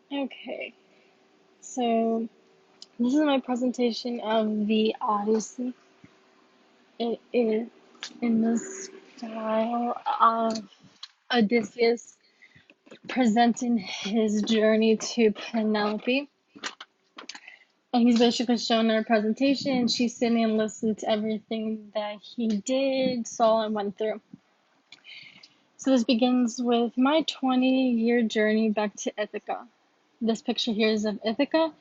Okay, so this is my presentation of the Odyssey. It is in the style of Odysseus presenting his journey to Penelope. And he's basically shown her presentation, and she's sitting and listening to everything that he did, saw, and went through. So this begins with my 20-year journey back to Ithaca. This picture here is of Ithaca,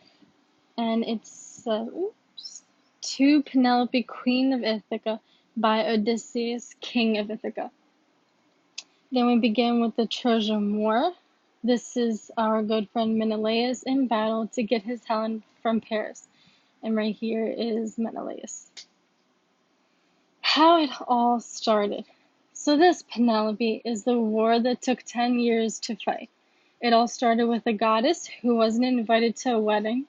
and it's to Penelope, Queen of Ithaca, by Odysseus, King of Ithaca. Then we begin with the Trojan War. This is our good friend Menelaus in battle to get his Helen from Paris. And right here is Menelaus. How it all started. So this, Penelope, is the war that took 10 years to fight. It all started with a goddess who wasn't invited to a wedding.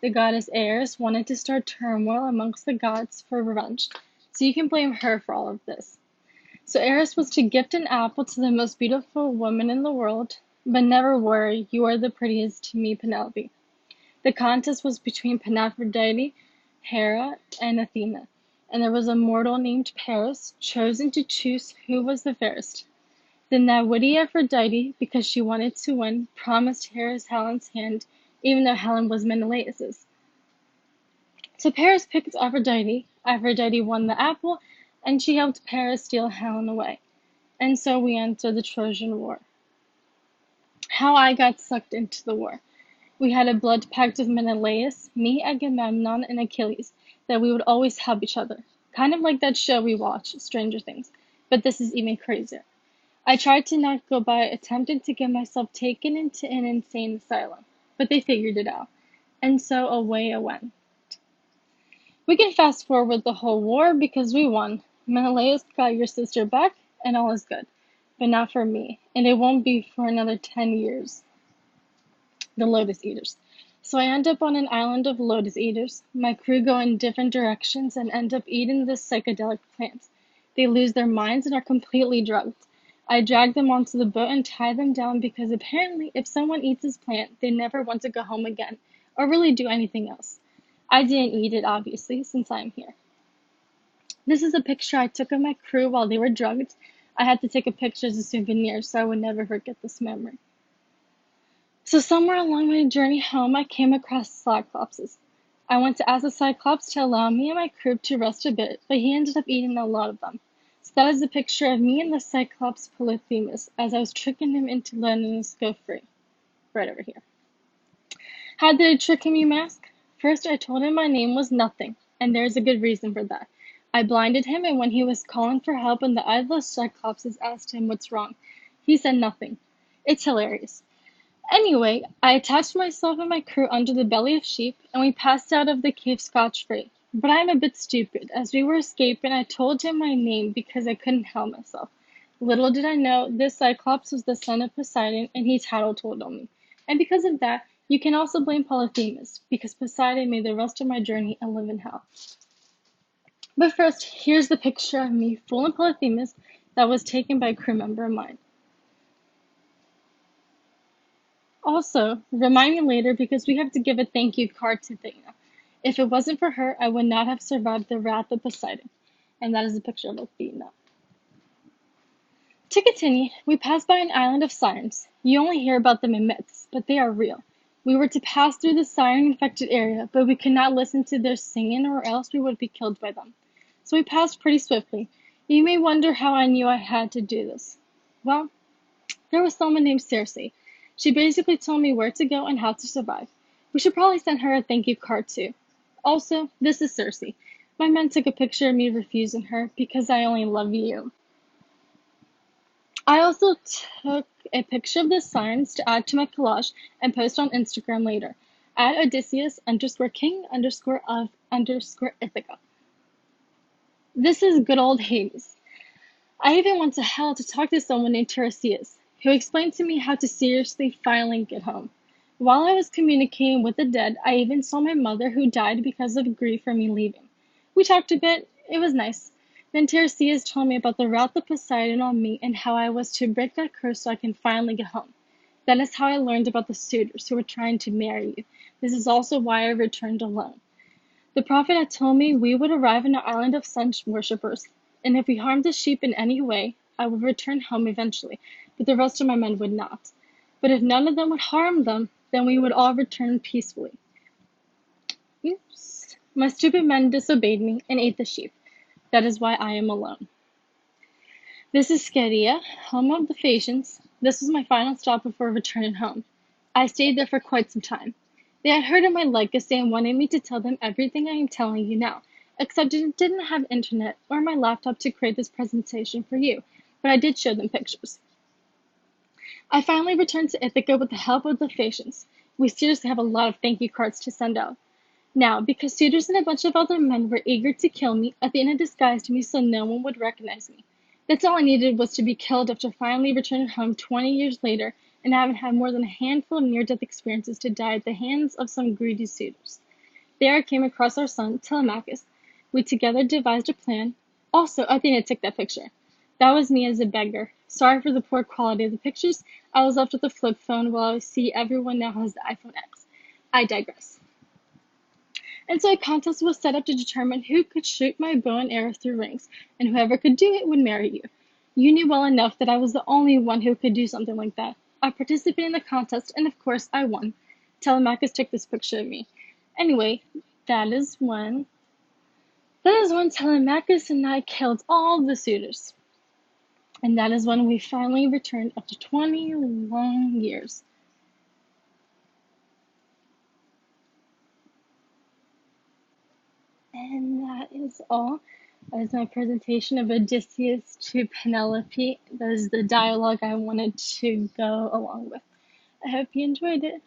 The goddess Ares wanted to start turmoil amongst the gods for revenge, so you can blame her for all of this. So Ares was to gift an apple to the most beautiful woman in the world, but never worry, you are the prettiest to me, Penelope. The contest was between Aphrodite, Hera, and Athena, and there was a mortal named Paris chosen to choose who was the fairest. Then that witty Aphrodite, because she wanted to win, promised Hera's Helen's hand, even though Helen was Menelaus's. So Paris picked Aphrodite. Aphrodite won the apple, and she helped Paris steal Helen away. And so we enter the Trojan War. How I got sucked into the war. We had a blood pact with Menelaus, me, Agamemnon, and Achilles, that we would always help each other. Kind of like that show we watch, Stranger Things. But this is even crazier. I tried to not go by attempting to get myself taken into an insane asylum, but they figured it out. And so away I went. We can fast forward the whole war because we won. Menelaus got your sister back, and all is good. But not for me, and it won't be for another 10 years. The Lotus Eaters. So I end up on an island of Lotus Eaters. My crew go in different directions and end up eating this psychedelic plant. They lose their minds and are completely drugged. I drag them onto the boat and tie them down because apparently if someone eats this plant, they never want to go home again, or really do anything else. I didn't eat it, obviously, since I'm here. This is a picture I took of my crew while they were drugged. I had to take a picture as a souvenir so I would never forget this memory. So somewhere along my journey home, I came across Cyclopses. I went to ask the Cyclops to allow me and my crew to rest a bit, but he ended up eating a lot of them. So that is a picture of me and the Cyclops Polyphemus as I was tricking him into letting us go free. Right over here. How did I trick him, you ask? First, I told him my name was Nothing, and there's a good reason for that. I blinded him, and when he was calling for help and the eyeless Cyclopses asked him what's wrong, he said nothing. It's hilarious. Anyway, I attached myself and my crew under the belly of sheep, and we passed out of the cave scotch-free. But I'm a bit stupid. As we were escaping, I told him my name because I couldn't help myself. Little did I know, this Cyclops was the son of Poseidon, and he tattled on me. And because of that, you can also blame Polyphemus, because Poseidon made the rest of my journey a living hell. But first, here's the picture of me fooling Polyphemus that was taken by a crew member of mine. Also, remind me later because we have to give a thank you card to Athena. If it wasn't for her, I would not have survived the wrath of Poseidon. And that is a picture of Athena. To continue, we passed by an island of sirens. You only hear about them in myths, but they are real. We were to pass through the siren-infected area, but we could not listen to their singing or else we would be killed by them. So we passed pretty swiftly. You may wonder how I knew I had to do this. Well, there was someone named Circe. She basically told me where to go and how to survive. We should probably send her a thank you card too. Also, this is Circe. My men took a picture of me refusing her because I only love you. I also took a picture of the sirens to add to my collage and post on Instagram later. At Odysseus _king _of _Ithaca. This is good old Hades. I even went to hell to talk to someone named Tiresias, who explained to me how to seriously finally get home. While I was communicating with the dead, I even saw my mother who died because of grief for me leaving. We talked a bit, it was nice. Then Tiresias told me about the wrath of Poseidon on me and how I was to break that curse so I can finally get home. That is how I learned about the suitors who were trying to marry you. This is also why I returned alone. The prophet had told me we would arrive in an island of sun worshippers, and if we harmed the sheep in any way, I would return home eventually, but the rest of my men would not. But if none of them would harm them, then we would all return peacefully. Oops. My stupid men disobeyed me and ate the sheep. That is why I am alone. This is Scadia, home of the Phaeacians. This was my final stop before returning home. I stayed there for quite some time. They had heard of my legacy and wanted me to tell them everything I am telling you now, except I didn't have internet or my laptop to create this presentation for you, but I did show them pictures. I finally returned to Ithaca with the help of the Phaeacians. We seriously have a lot of thank you cards to send out. Now, because suitors and a bunch of other men were eager to kill me, Athena disguised me so no one would recognize me. That's all I needed was to be killed after finally returning home 20 years later and having had more than a handful of near-death experiences to die at the hands of some greedy suitors. There I came across our son, Telemachus. We together devised a plan. Also, Athena took that picture. That was me as a beggar. Sorry for the poor quality of the pictures. I was left with a flip phone while I see everyone now has the iPhone X. I digress. And so a contest was set up to determine who could shoot my bow and arrow through rings, and whoever could do it would marry you. You knew well enough that I was the only one who could do something like that. I participated in the contest, and of course I won. Telemachus took this picture of me. Anyway, that is when Telemachus and I killed all the suitors. And that is when we finally returned after 20 long years. And that is all. That is my presentation of Odysseus to Penelope. That is the dialogue I wanted to go along with. I hope you enjoyed it.